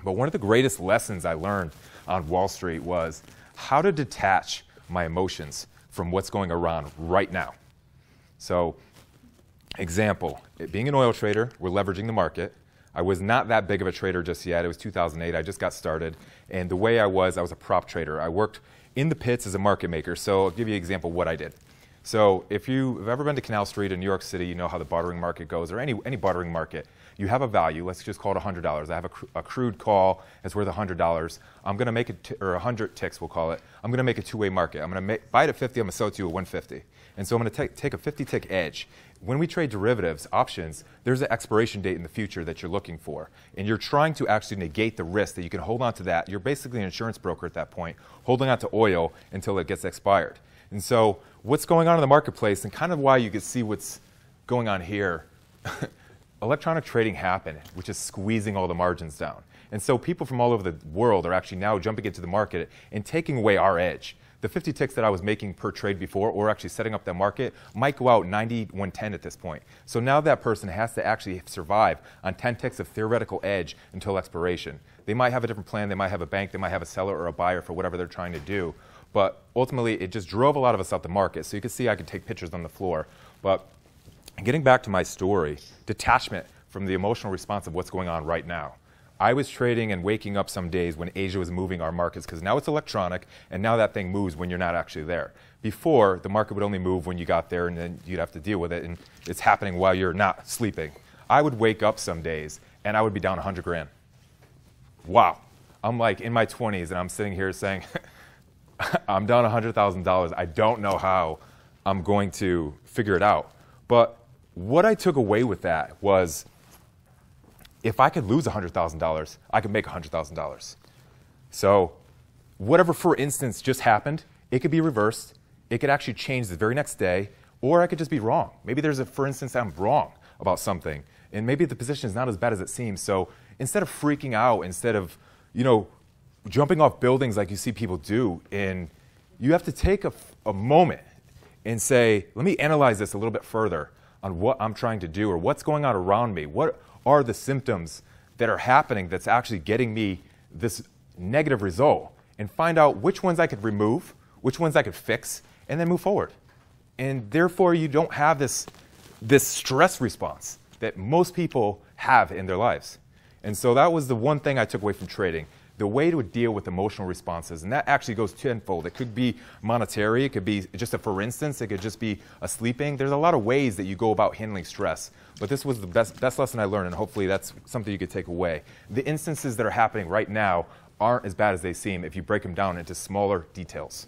But one of the greatest lessons I learned on Wall Street was how to detach my emotions from what's going around right now. So, example, being an oil trader, we're leveraging the market. I was not that big of a trader just yet. It was 2008. I just got started. And the way I was a prop trader. I worked in the pits as a market maker. So I'll give you an example of what I did. So if you've ever been to Canal Street in New York City, you know how the bartering market goes, or any bartering market. You have a value. Let's just call it $100. I have a crude call that's worth $100. I'm going to make it, or 100 ticks, we'll call it. I'm going to make a two-way market. I'm going to buy it at 50. I'm going to sell it to you at 150. And so I'm going to take a 50-tick edge. When we trade derivatives, options, there's an expiration date in the future that you're looking for. And you're trying to actually negate the risk that you can hold on to that. You're basically an insurance broker at that point, holding on to oil until it gets expired. And so what's going on in the marketplace, and kind of why you can see what's going on here, electronic trading happened, which is squeezing all the margins down. And so people from all over the world are actually now jumping into the market and taking away our edge. The 50 ticks that I was making per trade before, or actually setting up that market, might go out 90, 110 at this point. So now that person has to actually survive on 10 ticks of theoretical edge until expiration. They might have a different plan. They might have a bank. They might have a seller or a buyer for whatever they're trying to do. But ultimately, it just drove a lot of us out the market. So you can see I could take pictures on the floor. But getting back to my story, detachment from the emotional response of what's going on right now. I was trading and waking up some days when Asia was moving our markets, because now it's electronic, and now that thing moves when you're not actually there. Before, the market would only move when you got there, and then you'd have to deal with it, and it's happening while you're not sleeping. I would wake up some days, and I would be down 100 grand. Wow. I'm like in my 20s, and I'm sitting here saying, I'm down $100,000. I don't know how I'm going to figure it out. But what I took away with that was, if I could lose $100,000, I could make $100,000. So whatever, for instance, just happened, it could be reversed. It could actually change the very next day, or I could just be wrong. Maybe there's a, for instance, I'm wrong about something, and maybe the position is not as bad as it seems. So instead of freaking out, instead of, jumping off buildings like you see people do, and you have to take a moment and say, let me analyze this a little bit further on what I'm trying to do, or what's going on around me. What are the symptoms that are happening that's actually getting me this negative result, and find out which ones I could remove, which ones I could fix, and then move forward. And therefore, you don't have this stress response that most people have in their lives. And so that was the one thing I took away from trading, the way to deal with emotional responses. And that actually goes tenfold. It could be monetary. It could be just a for instance. It could just be a sleeping. There's a lot of ways that you go about handling stress. But this was the best lesson I learned, and hopefully that's something you could take away. The instances that are happening right now aren't as bad as they seem if you break them down into smaller details.